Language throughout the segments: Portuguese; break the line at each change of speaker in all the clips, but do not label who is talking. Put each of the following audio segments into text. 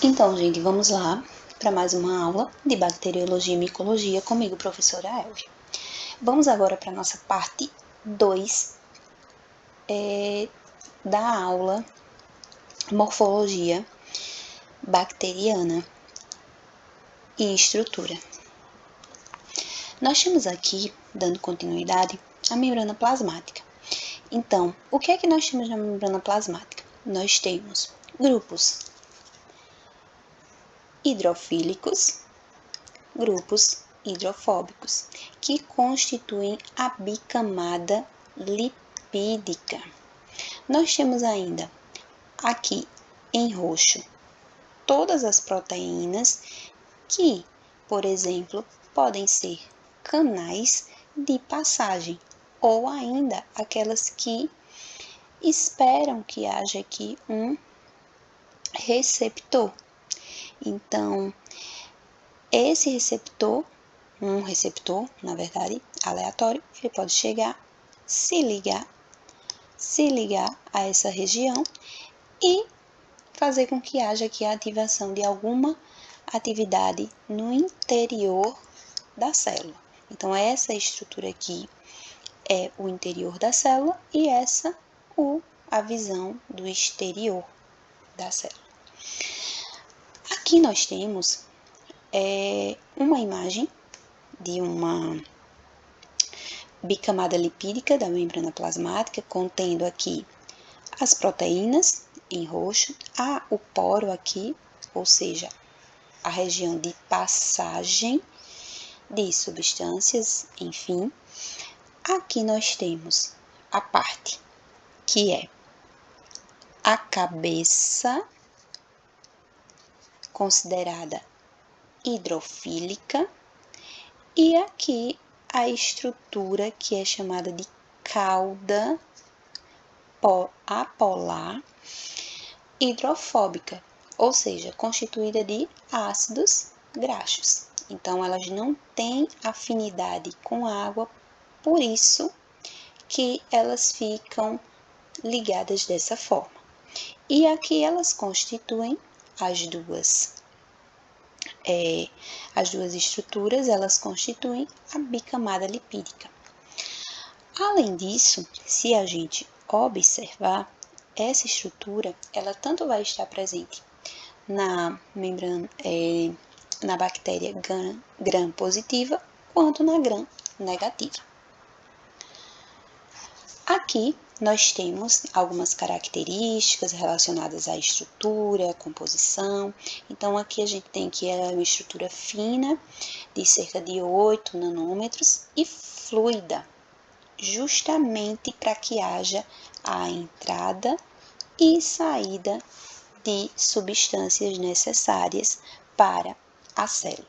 Então, gente, vamos lá para mais uma aula de bacteriologia e micologia comigo, professora Elvia. Vamos agora para a nossa parte 2 da aula morfologia bacteriana e estrutura. Nós temos aqui, dando continuidade, a membrana plasmática. Então, o que é que nós temos na membrana plasmática? Nós temos grupos hidrofílicos, grupos hidrofóbicos, que constituem a bicamada lipídica. Nós temos ainda aqui em roxo todas as proteínas que, por exemplo, podem ser canais de passagem ou ainda aquelas que esperam que haja aqui um receptor. Então, esse receptor, na verdade, aleatório, ele pode chegar, se ligar a essa região e fazer com que haja aqui a ativação de alguma atividade no interior da célula. Então, essa estrutura aqui é o interior da célula e essa a visão do exterior da célula. Aqui nós temos uma imagem de uma bicamada lipídica da membrana plasmática, contendo aqui as proteínas em roxo, o poro aqui, ou seja, a região de passagem de substâncias, enfim. Aqui nós temos a parte que é a cabeça, considerada hidrofílica, e aqui a estrutura que é chamada de cauda apolar hidrofóbica, ou seja, constituída de ácidos graxos. Então, elas não têm afinidade com água, por isso que elas ficam ligadas dessa forma. E aqui elas constituem as duas estruturas, elas constituem a bicamada lipídica. Além disso, se a gente observar, essa estrutura, ela tanto vai estar presente na membrana, na bactéria gram positiva, quanto na gram negativa. Aqui nós temos algumas características relacionadas à estrutura, à composição. Então, aqui a gente tem que é uma estrutura fina, de cerca de 8 nanômetros e fluida, justamente para que haja a entrada e saída de substâncias necessárias para a célula.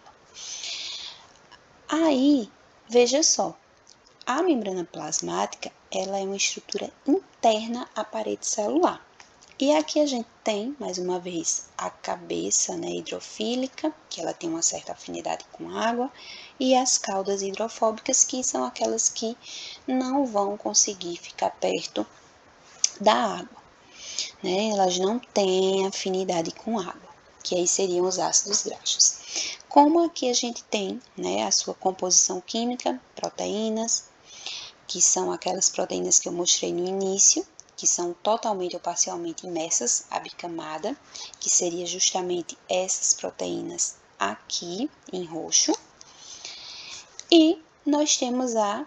Aí, veja só, a membrana plasmática, ela é uma estrutura interna à parede celular. E aqui a gente tem, mais uma vez, a cabeça hidrofílica, que ela tem uma certa afinidade com água, e as caudas hidrofóbicas, que são aquelas que não vão conseguir ficar perto da água. Elas não têm afinidade com água, que aí seriam os ácidos graxos. Como aqui a gente tem a sua composição química, proteínas, que são aquelas proteínas que eu mostrei no início, que são totalmente ou parcialmente imersas à bicamada, que seria justamente essas proteínas aqui em roxo. E nós temos a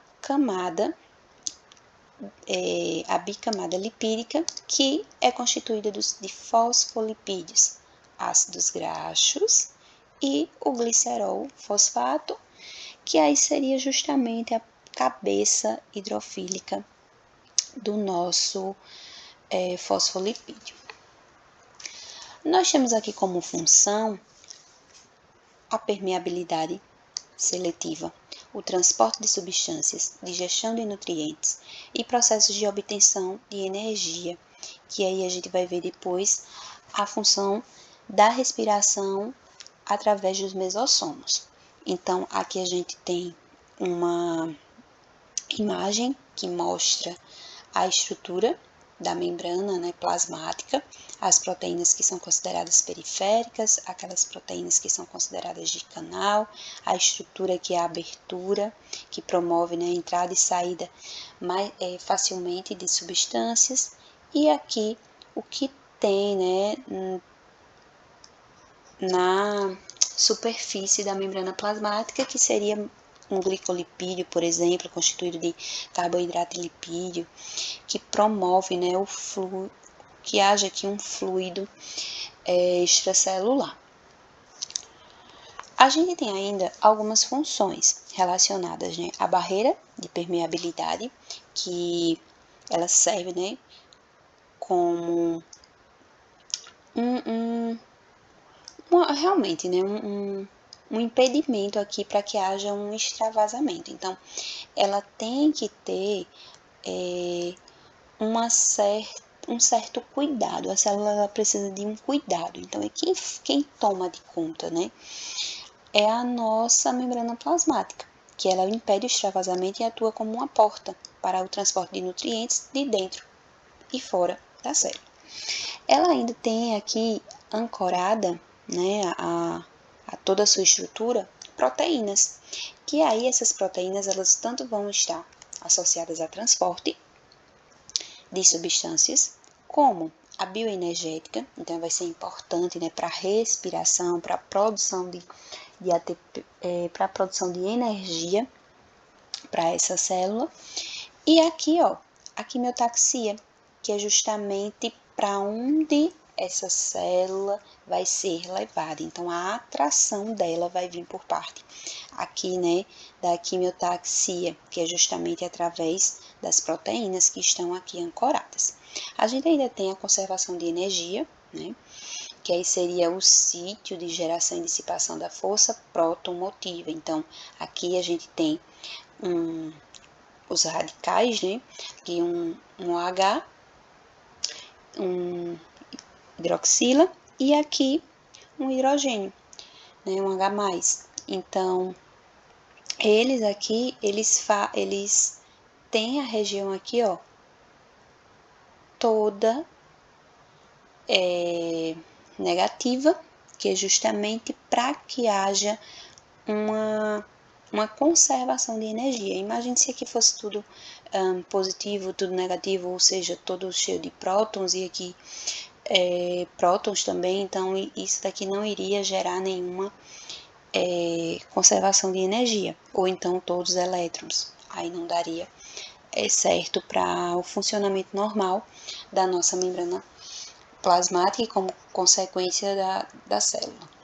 bicamada lipídica, que é constituída de fosfolipídios, ácidos graxos e o glicerol fosfato, que aí seria justamente a cabeça hidrofílica do nosso fosfolipídio. Nós temos aqui como função a permeabilidade seletiva, o transporte de substâncias, digestão de nutrientes e processos de obtenção de energia, que aí a gente vai ver depois a função da respiração através dos mesossomos. Então, aqui a gente tem uma imagem que mostra a estrutura da membrana, né, plasmática, as proteínas que são consideradas periféricas, aquelas proteínas que são consideradas de canal, a estrutura que é a abertura, que promove, né, a entrada e saída mais facilmente de substâncias, e aqui o que tem, né, na superfície da membrana plasmática, que seria um glicolipídio, por exemplo, constituído de carboidrato e lipídio, que promove, né, o fluido, que haja aqui um fluido extracelular. A gente tem ainda algumas funções relacionadas, né, à barreira de permeabilidade, que ela serve, né, como realmente, né, um impedimento aqui para que haja um extravasamento. Então, ela tem que ter um certo cuidado. A célula ela precisa de um cuidado. Então, é quem toma de conta, né? É a nossa membrana plasmática, que ela impede o extravasamento e atua como uma porta para o transporte de nutrientes de dentro e fora da célula. Ela ainda tem aqui ancorada, né, a toda a sua estrutura, proteínas, que aí essas proteínas elas tanto vão estar associadas a transporte de substâncias, como a bioenergética, então vai ser importante, né, para a respiração, para a produção de ATP, para a produção de energia para essa célula. E aqui, ó, a quimiotaxia, que é justamente para onde essa célula vai ser levada. Então, a atração dela vai vir por parte aqui, né, da quimiotaxia, que é justamente através das proteínas que estão aqui ancoradas. A gente ainda tem a conservação de energia, né, que aí seria o sítio de geração e dissipação da força protomotiva. Então, aqui a gente tem os radicais, né, aqui um OH, um hidroxila e aqui um hidrogênio, né, um H+. Então, eles aqui, eles têm a região aqui, ó, toda negativa, que é justamente para que haja uma conservação de energia. Imagine se aqui fosse tudo positivo, tudo negativo, ou seja, todo cheio de prótons e aqui prótons também, então isso daqui não iria gerar nenhuma conservação de energia, ou então todos elétrons, aí não daria certo para o funcionamento normal da nossa membrana plasmática e como consequência da célula.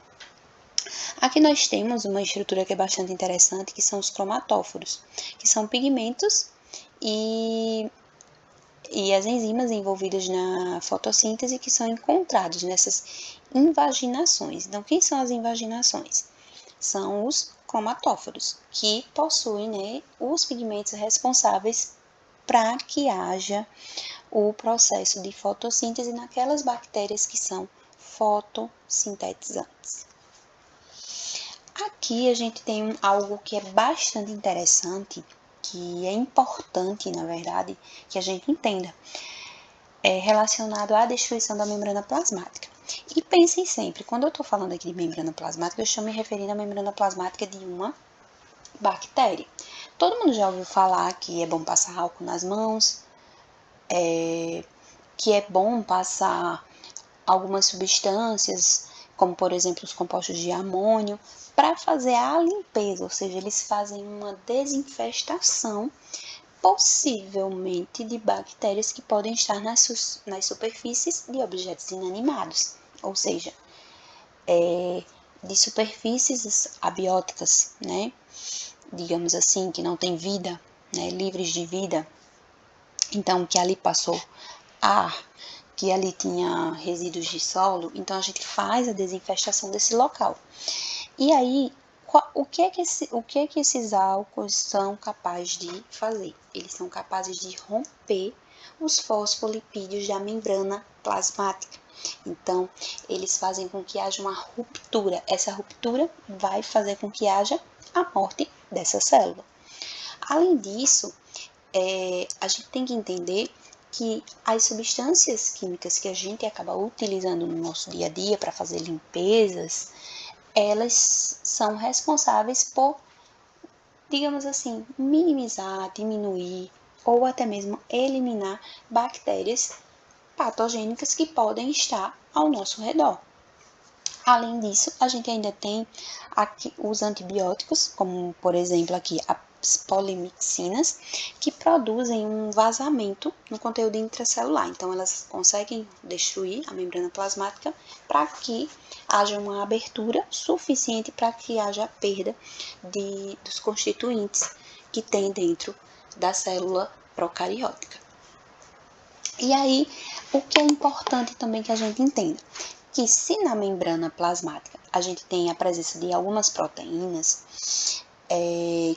Aqui nós temos uma estrutura que é bastante interessante, que são os cromatóforos, que são pigmentos e as enzimas envolvidas na fotossíntese que são encontrados nessas invaginações. Então, quem são as invaginações? São os cromatóforos, que possuem, né, os pigmentos responsáveis para que haja o processo de fotossíntese naquelas bactérias que são fotossintetizantes. Aqui a gente tem algo que é bastante interessante, que é importante, na verdade, que a gente entenda, relacionado à destruição da membrana plasmática. E pensem sempre, quando eu estou falando aqui de membrana plasmática, eu estou me referindo à membrana plasmática de uma bactéria. Todo mundo já ouviu falar que é bom passar álcool nas mãos, que é bom passar algumas substâncias, como por exemplo os compostos de amônio, para fazer a limpeza, ou seja, eles fazem uma desinfestação, possivelmente de bactérias que podem estar nas superfícies de objetos inanimados, ou seja, de superfícies abióticas, né? Digamos assim, que não tem vida, né? Livres de vida. Então, que ali passou ar, que ali tinha resíduos de solo, então a gente faz a desinfestação desse local. E aí, o que é que esses álcools são capazes de fazer? Eles são capazes de romper os fosfolipídios da membrana plasmática. Então, eles fazem com que haja uma ruptura. Essa ruptura vai fazer com que haja a morte dessa célula. Além disso, a gente tem que entender que as substâncias químicas que a gente acaba utilizando no nosso dia a dia para fazer limpezas, elas são responsáveis por, digamos assim, minimizar, diminuir ou até mesmo eliminar bactérias patogênicas que podem estar ao nosso redor. Além disso, a gente ainda tem aqui os antibióticos, como por exemplo aqui as polimixinas, que produzem um vazamento no conteúdo intracelular. Então, elas conseguem destruir a membrana plasmática para que haja uma abertura suficiente para que haja a perda dos constituintes que tem dentro da célula procariótica. E aí, o que é importante também que a gente entenda? Que se na membrana plasmática a gente tem a presença de algumas proteínas,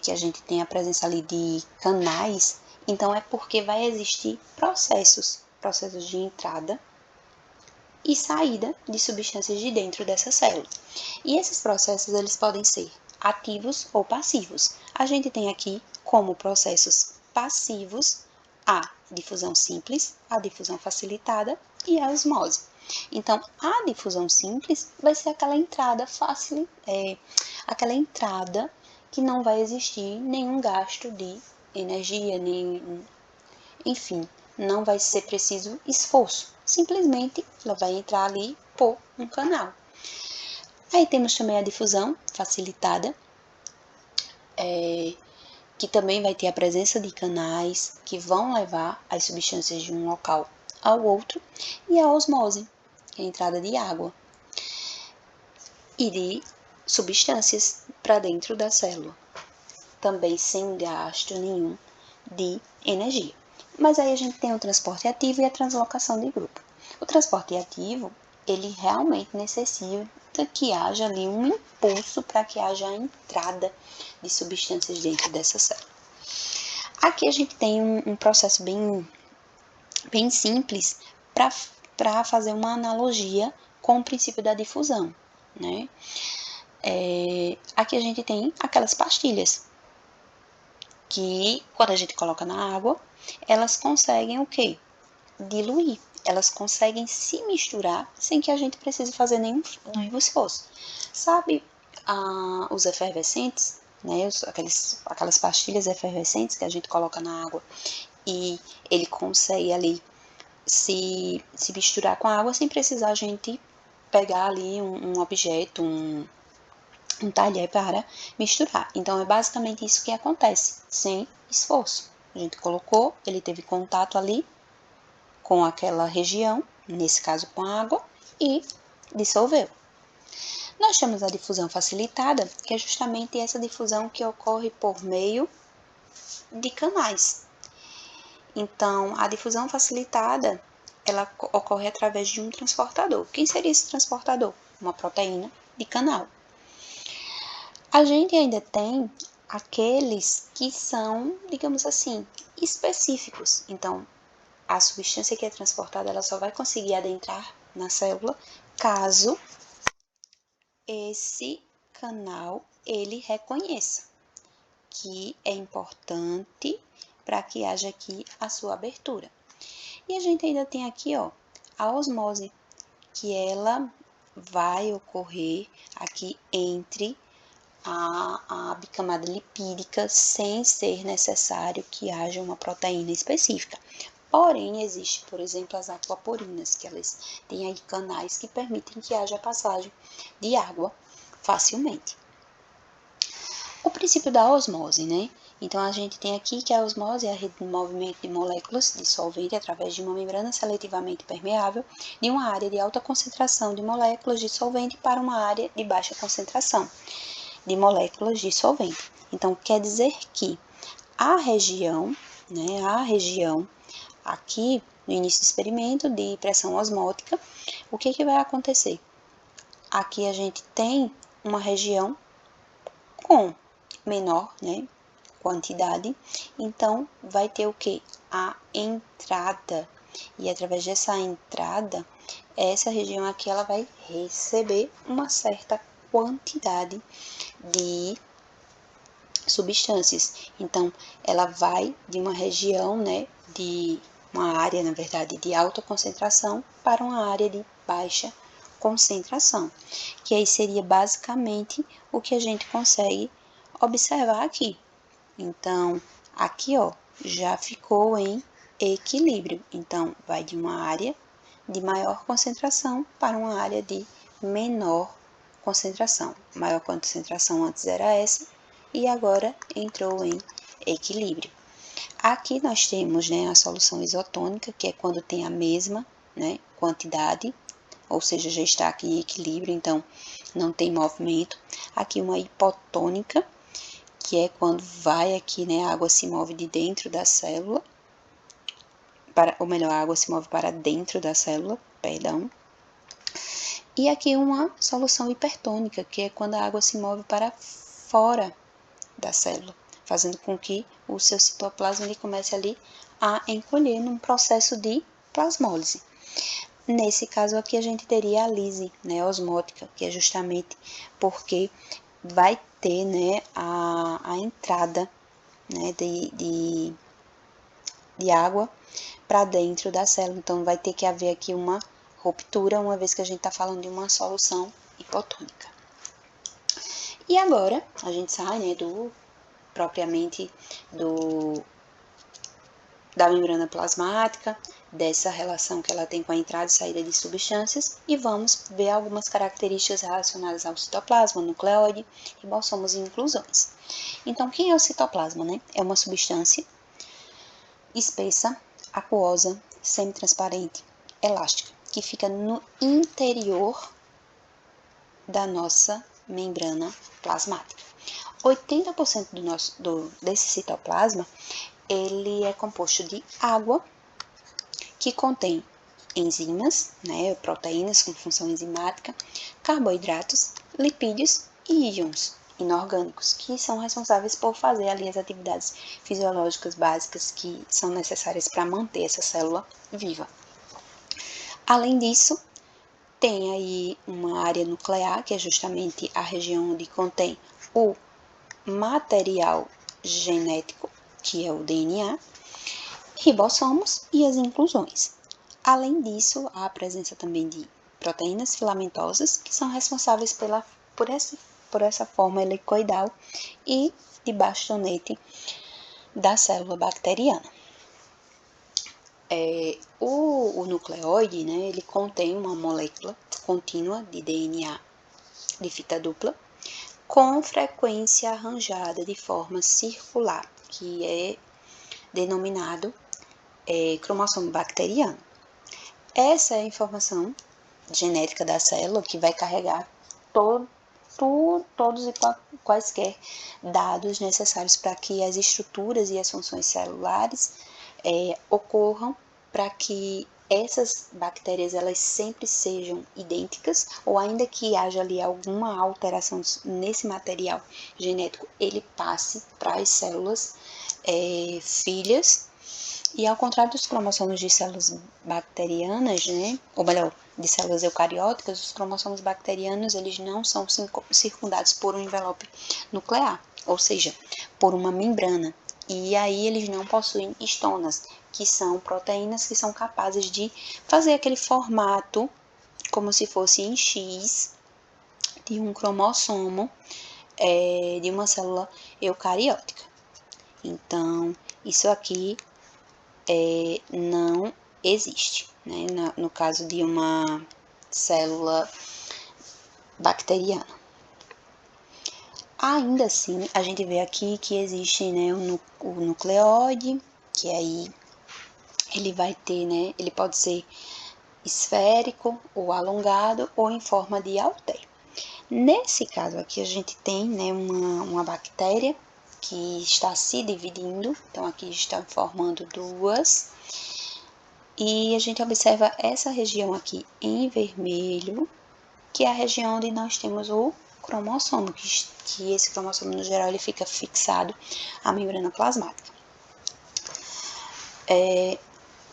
que a gente tem a presença ali de canais, então é porque vai existir processos de entrada e saída de substâncias de dentro dessa célula. E esses processos eles podem ser ativos ou passivos. A gente tem aqui como processos passivos a difusão simples, a difusão facilitada e a osmose. Então, a difusão simples vai ser aquela entrada fácil, aquela entrada que não vai existir nenhum gasto de energia, enfim, não vai ser preciso esforço. Simplesmente ela vai entrar ali por um canal. Aí temos também a difusão facilitada, que também vai ter a presença de canais que vão levar as substâncias de um local ao outro, e a osmose, que é a entrada de água e de substâncias para dentro da célula, também sem gasto nenhum de energia. Mas aí a gente tem o transporte ativo e a translocação de grupo. O transporte ativo, ele realmente necessita que haja ali um impulso para que haja a entrada de substâncias dentro dessa célula. Aqui a gente tem um processo bem simples para fazer uma analogia com o princípio da difusão, né? Aqui a gente tem aquelas pastilhas que, quando a gente coloca na água, elas conseguem o quê? Diluir. Elas conseguem se misturar sem que a gente precise fazer nenhum esforço. Sabe os efervescentes, né? Aquelas pastilhas efervescentes que a gente coloca na água e ele consegue ali se misturar com a água sem precisar a gente pegar ali um objeto, um talher para misturar. Então, é basicamente isso que acontece, sem esforço. A gente colocou, ele teve contato ali com aquela região, nesse caso com a água, e dissolveu. Nós temos a difusão facilitada, que é justamente essa difusão que ocorre por meio de canais. Então, a difusão facilitada, ela ocorre através de um transportador. Quem seria esse transportador? Uma proteína de canal. A gente ainda tem aqueles que são, digamos assim, específicos. Então, a substância que é transportada, ela só vai conseguir adentrar na célula caso esse canal ele reconheça que é importante para que haja aqui a sua abertura. E a gente ainda tem aqui, a osmose, que ela vai ocorrer aqui entre a bicamada lipídica sem ser necessário que haja uma proteína específica. Porém, existe, por exemplo, as aquaporinas, que elas têm aí canais que permitem que haja passagem de água facilmente. O princípio da osmose, né? Então, a gente tem aqui que a osmose é a rede de movimento de moléculas de solvente através de uma membrana seletivamente permeável de uma área de alta concentração de moléculas de solvente para uma área de baixa concentração de moléculas de solvente. Então, quer dizer que a região aqui no início do experimento de pressão osmótica, o que vai acontecer? Aqui a gente tem uma região com menor, né, quantidade, então vai ter o que? A entrada. E através dessa entrada, essa região aqui ela vai receber uma certa quantidade de substâncias. Então, ela vai de uma região, né, de uma área, na verdade, de alta concentração para uma área de baixa concentração, que aí seria basicamente o que a gente consegue observar aqui. Então, aqui, ó, já ficou em equilíbrio. Então, vai de uma área de maior concentração para uma área de menor concentração. Maior concentração antes era essa e agora entrou em equilíbrio. Aqui nós temos, né, a solução isotônica, que é quando tem a mesma, né, quantidade, ou seja, já está aqui em equilíbrio, então não tem movimento. Aqui uma hipotônica, que é quando vai aqui, né, a água se move de dentro da célula, ou melhor, a água se move para dentro da célula, perdão. E aqui uma solução hipertônica, que é quando a água se move para fora da célula, fazendo com que o seu citoplasma ele comece ali a encolher num processo de plasmólise. Nesse caso aqui a gente teria a lise, né, osmótica, que é justamente porque vai ter, né, a entrada, né, de água para dentro da célula. Então, vai ter que haver aqui uma ruptura, uma vez que a gente está falando de uma solução hipotônica. E agora, a gente sai, né, propriamente da membrana plasmática, dessa relação que ela tem com a entrada e saída de substâncias, e vamos ver algumas características relacionadas ao citoplasma, nucleóide, ribossomos e inclusões. Então, quem é o citoplasma, né? É uma substância espessa, aquosa, semitransparente, elástica, que fica no interior da nossa membrana plasmática. 80% desse citoplasma, ele é composto de água, que contém enzimas, né, proteínas com função enzimática, carboidratos, lipídios e íons inorgânicos, que são responsáveis por fazer ali as atividades fisiológicas básicas que são necessárias para manter essa célula viva. Além disso, tem aí uma área nuclear, que é justamente a região onde contém o material genético, que é o DNA, ribossomos e as inclusões. Além disso, há a presença também de proteínas filamentosas, que são responsáveis por essa forma helicoidal e de bastonete da célula bacteriana. O nucleóide, né, ele contém uma molécula contínua de DNA de fita dupla, com frequência arranjada de forma circular, que é denominado cromossomo bacteriano. Essa é a informação genética da célula que vai carregar todos e quaisquer dados necessários para que as estruturas e as funções celulares ocorram, para que essas bactérias elas sempre sejam idênticas, ou ainda que haja ali alguma alteração nesse material genético, ele passe para as células filhas. E ao contrário dos cromossomos de células bacterianas, né, ou melhor, de células eucarióticas, os cromossomos bacterianos eles não são circundados por um envelope nuclear, ou seja, por uma membrana. E aí eles não possuem estonas, que são proteínas que são capazes de fazer aquele formato como se fosse em X de um cromossomo de uma célula eucariótica. Então, isso aqui não existe, né, no caso de uma célula bacteriana. Ainda assim, a gente vê aqui que existe, né, o nucleóide, que aí ele vai ter, né, ele pode ser esférico ou alongado ou em forma de halter. Nesse caso aqui, a gente tem, né, uma bactéria que está se dividindo, então aqui está formando duas, e a gente observa essa região aqui em vermelho, que é a região onde nós temos o cromossomo, que esse cromossomo no geral ele fica fixado à membrana plasmática.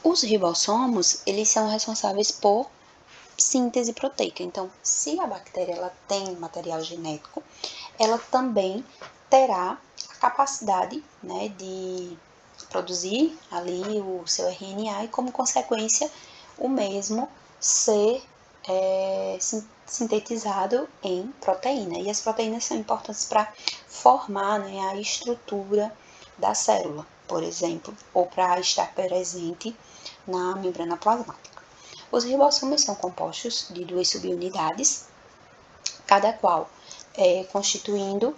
Os ribossomos, eles são responsáveis por síntese proteica. Então, se a bactéria ela tem material genético, ela também terá a capacidade, né, de produzir ali o seu RNA e, como consequência, o mesmo ser sintetizado em proteína. E as proteínas são importantes para formar, né, a estrutura da célula, por exemplo, ou para estar presente na membrana plasmática. Os ribossomos são compostos de 2 subunidades, cada qual consistindo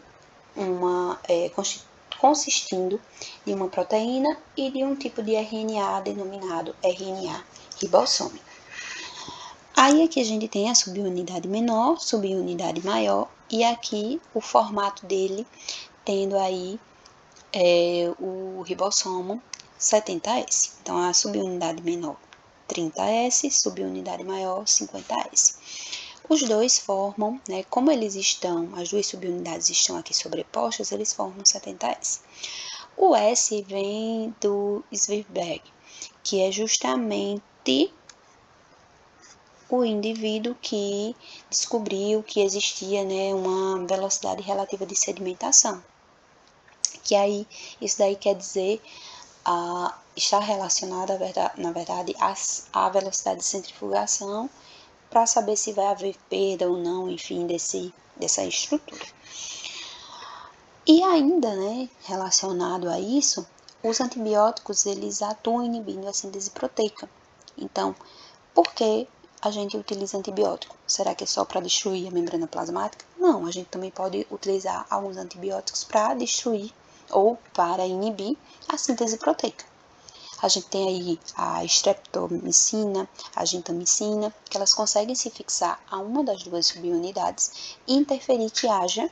de uma proteína e de um tipo de RNA denominado RNA ribossômico. Aí aqui a gente tem a subunidade menor, subunidade maior, e aqui o formato dele tendo aí o ribossomo 70S. Então, a subunidade menor 30S, subunidade maior 50S. Os dois formam, né, como eles estão, as duas subunidades estão aqui sobrepostas, eles formam 70S. O S vem do Svedberg, que é justamente o indivíduo que descobriu que existia, né, uma velocidade relativa de sedimentação. Que aí, isso daí quer dizer, está relacionado, na verdade, à velocidade de centrifugação, para saber se vai haver perda ou não, enfim, dessa estrutura. E ainda, né, relacionado a isso, os antibióticos, eles atuam inibindo a síntese proteica. Então, por que a gente utiliza antibiótico? Será que é só para destruir a membrana plasmática? Não, a gente também pode utilizar alguns antibióticos para destruir ou para inibir a síntese proteica. A gente tem aí a streptomicina, a gentamicina, que elas conseguem se fixar a uma das duas subunidades e interferir que haja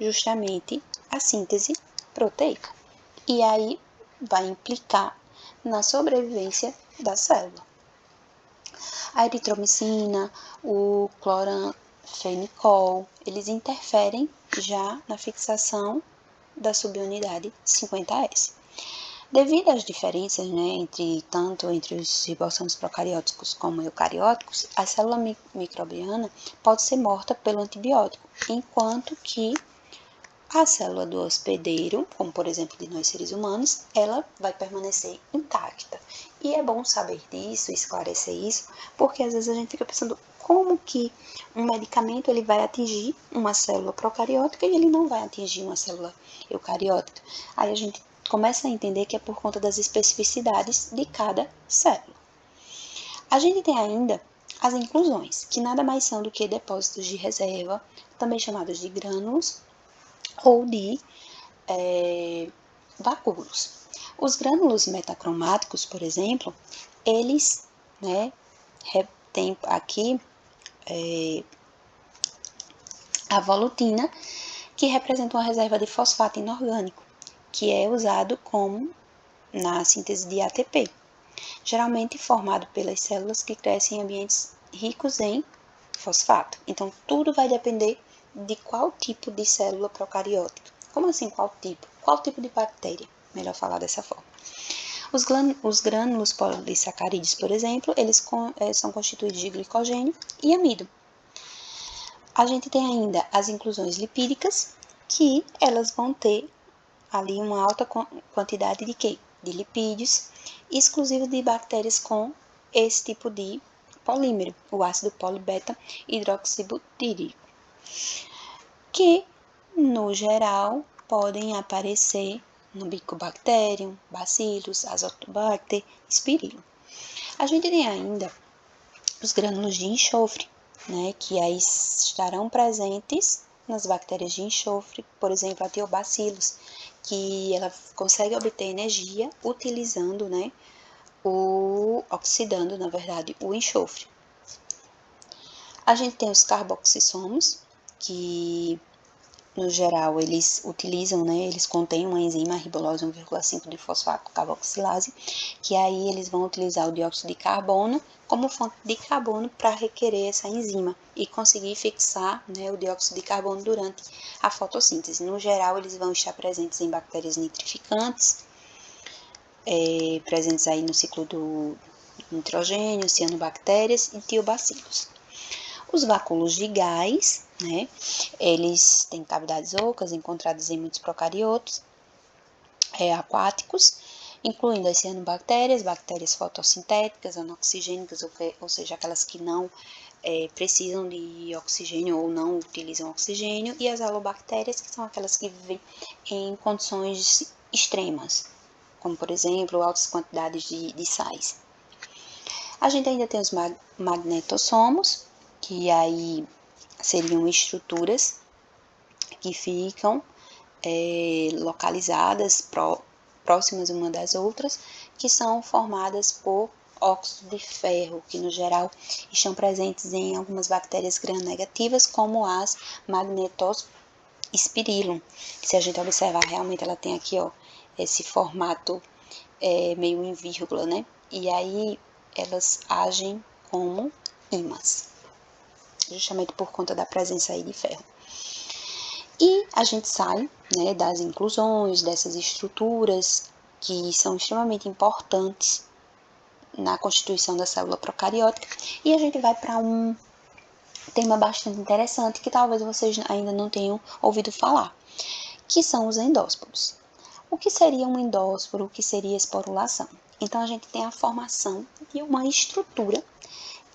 justamente a síntese proteica. E aí vai implicar na sobrevivência da célula. A eritromicina, o cloranfenicol, eles interferem já na fixação da subunidade 50S. Devido às diferenças, né, tanto entre os ribossomos procarióticos como eucarióticos, a célula microbiana pode ser morta pelo antibiótico, enquanto que a célula do hospedeiro, como por exemplo de nós seres humanos, ela vai permanecer intacta. E é bom saber disso, esclarecer isso, porque às vezes a gente fica pensando como que um medicamento ele vai atingir uma célula procariótica e ele não vai atingir uma célula eucariótica. Aí a gente começa a entender que é por conta das especificidades de cada célula. A gente tem ainda as inclusões, que nada mais são do que depósitos de reserva, também chamados de grânulos ou de vacúolos. Os grânulos metacromáticos, por exemplo, eles, né, têm aqui a volutina, que representa uma reserva de fosfato inorgânico, que é usado como na síntese de ATP, geralmente formado pelas células que crescem em ambientes ricos em fosfato. Então, tudo vai depender de qual tipo de célula procariótica. Como assim qual tipo? Qual tipo de bactéria? Melhor falar dessa forma. Os grânulos polissacarídeos, por exemplo, eles são constituídos de glicogênio e amido. A gente tem ainda as inclusões lipídicas, que elas vão ter ali uma alta quantidade de quê? De lipídios, exclusivos de bactérias com esse tipo de polímero, o ácido polibeta hidroxibutírico, que, no geral, podem aparecer no Bicobacterium, Bacillus, Azotobacter, Spirillum. A gente tem ainda os grânulos de enxofre, né, que aí estarão presentes nas bactérias de enxofre, por exemplo, a Theobacillus, que ela consegue obter energia utilizando, né, oxidando, na verdade, o enxofre. A gente tem os carboxissomos, que no geral eles utilizam, né, eles contêm uma enzima ribolose 1,5 de fosfato carboxilase, que aí eles vão utilizar o dióxido de carbono como fonte de carbono para requerer essa enzima e conseguir fixar, né, o dióxido de carbono durante a fotossíntese. No geral, eles vão estar presentes em bactérias nitrificantes, presentes aí no ciclo do nitrogênio, cianobactérias e tiobacilos. Os vacúolos de gás, né, eles têm cavidades ocas encontradas em muitos procariotos aquáticos, incluindo as cianobactérias, bactérias fotossintéticas, anoxigênicas, ou seja, aquelas que não precisam de oxigênio ou não utilizam oxigênio, e as halobactérias, que são aquelas que vivem em condições extremas, como, por exemplo, altas quantidades de sais. A gente ainda tem os magnetossomos, que aí seriam estruturas que ficam localizadas próximas uma das outras, que são formadas por óxido de ferro, que no geral estão presentes em algumas bactérias gram-negativas, como as Magnetospirillum, que se a gente observar, realmente ela tem aqui, ó, esse formato meio em vírgula, né? E aí elas agem como ímãs, justamente por conta da presença aí de ferro. E a gente sai, né, das inclusões, dessas estruturas que são extremamente importantes na constituição da célula procariótica, e a gente vai para um tema bastante interessante que talvez vocês ainda não tenham ouvido falar, que são os endósporos. O que seria um endósporo? O que seria esporulação? Então, a gente tem a formação de uma estrutura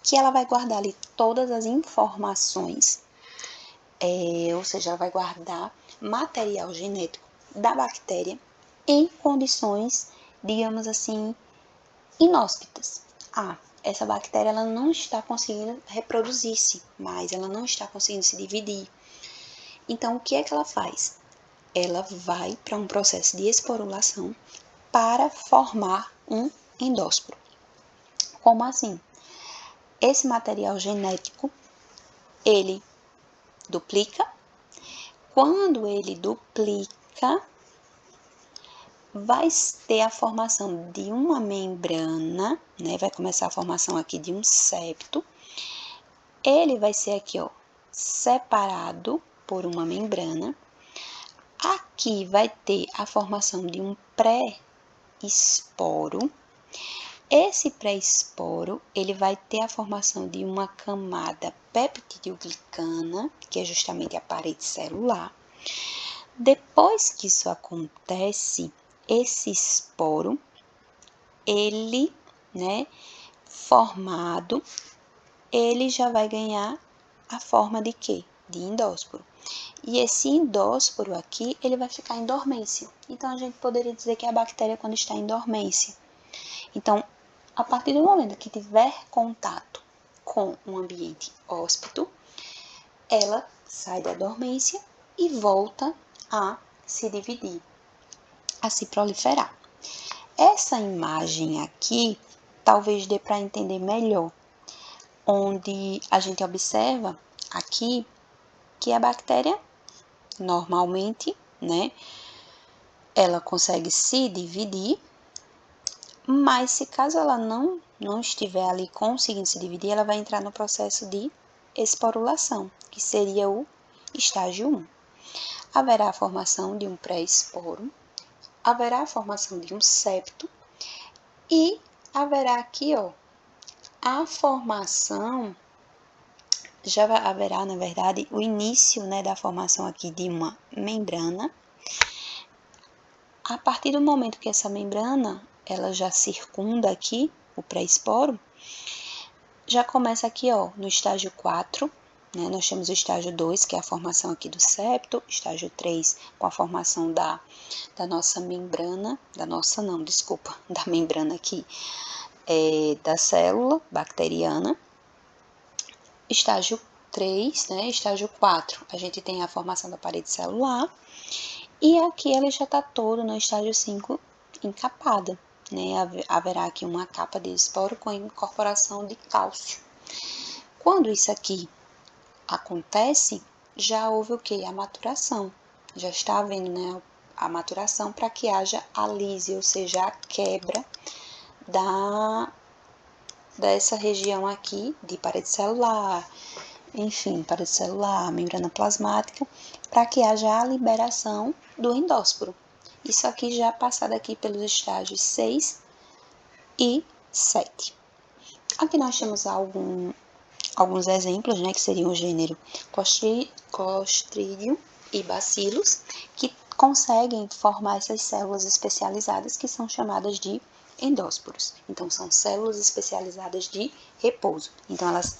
que ela vai guardar ali todas as informações, ou seja, ela vai guardar material genético da bactéria em condições, digamos assim, inóspitas. Essa bactéria ela não está conseguindo reproduzir-se, mas ela não está conseguindo se dividir. Então, o que é que ela faz? Ela vai para um processo de esporulação para formar um endósporo. Como assim? Esse material genético, ele duplica. Quando ele duplica, vai ter a formação de uma membrana, né? Vai começar a formação aqui de um septo. Ele vai ser aqui, ó, separado por uma membrana. Aqui vai ter a formação de um pré-esporo. Esse pré-esporo, ele vai ter a formação de uma camada peptidoglicana, que é justamente a parede celular. Depois que isso acontece, esse esporo, ele, né, formado, ele já vai ganhar a forma de quê? De endósporo. E esse endósporo aqui, ele vai ficar em dormência. Então, a gente poderia dizer que é a bactéria quando está em dormência. Então, a partir do momento que tiver contato com um ambiente hóspito, ela sai da dormência e volta a se dividir, a se proliferar. Essa imagem aqui talvez dê para entender melhor, onde a gente observa aqui que a bactéria normalmente, né, ela consegue se dividir, mas se caso ela não estiver ali conseguindo se dividir, ela vai entrar no processo de esporulação, que seria o estágio 1. Haverá a formação de um pré-esporo, haverá a formação de um septo e haverá aqui, ó, a formação, haverá, na verdade, o início, né, da formação aqui de uma membrana. A partir do momento que essa membrana, ela já circunda aqui o pré-esporo, já começa aqui, ó, no estágio 4, né, nós temos o estágio 2, que é a formação aqui do septo, estágio 3, com a formação da nossa membrana, da membrana aqui, da célula bacteriana. Estágio 3, né, estágio 4, a gente tem a formação da parede celular, e aqui ela já está todo no estágio 5 encapada, né, haverá aqui uma capa de esporo com incorporação de cálcio. Quando isso aqui acontece, já houve o que? A maturação. Já está havendo, né, a maturação para que haja a lise, ou seja, a quebra dessa região aqui de parede celular, enfim, parede celular, membrana plasmática, para que haja a liberação do endósporo. Isso aqui já passado aqui pelos estágios 6 e 7. Aqui nós temos alguns exemplos, né, que seriam o gênero Clostridium e Bacillus, que conseguem formar essas células especializadas que são chamadas de endósporos. Então, são células especializadas de repouso. Então, elas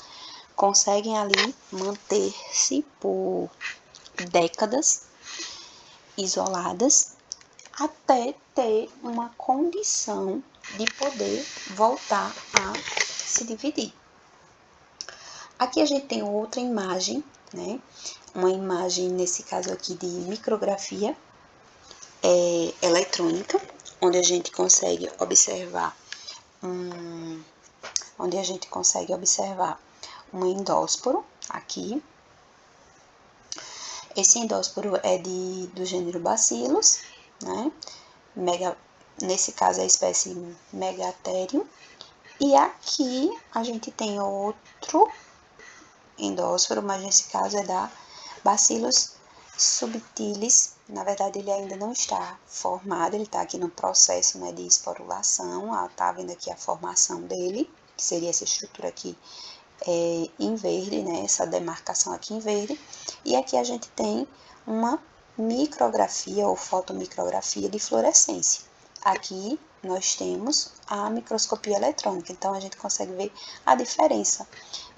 conseguem ali manter-se por décadas isoladas até ter uma condição de poder voltar a se dividir. Aqui a gente tem outra imagem, né? Uma imagem, nesse caso aqui, de micrografia eletrônica, onde a gente consegue observar um endósporo aqui. Esse endósporo é do gênero Bacillus, né? Nesse caso é a espécie Megatherium. E aqui a gente tem outro endósporo, mas nesse caso é da Bacillus subtilis. Na verdade, ele ainda não está formado, ele está aqui no processo, né, de esporulação. Tá vendo aqui a formação dele, que seria essa estrutura aqui em verde, né, essa demarcação aqui em verde. E aqui a gente tem uma micrografia ou fotomicrografia de fluorescência. Aqui nós temos a microscopia eletrônica, então a gente consegue ver a diferença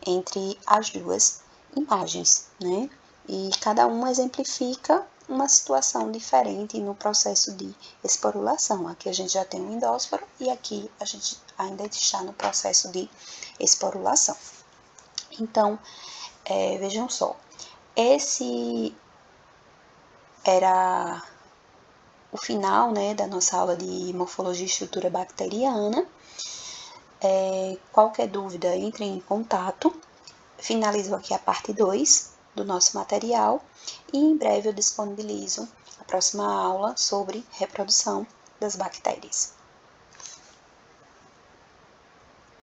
entre as duas imagens, né? E cada uma exemplifica uma situação diferente no processo de esporulação. Aqui a gente já tem um endósporo e aqui a gente ainda está no processo de esporulação. Então, vejam só, esse era o final, né, da nossa aula de morfologia e estrutura bacteriana. Qualquer dúvida, entre em contato. Finalizo aqui a parte 2 do nosso material e em breve eu disponibilizo a próxima aula sobre reprodução das bactérias.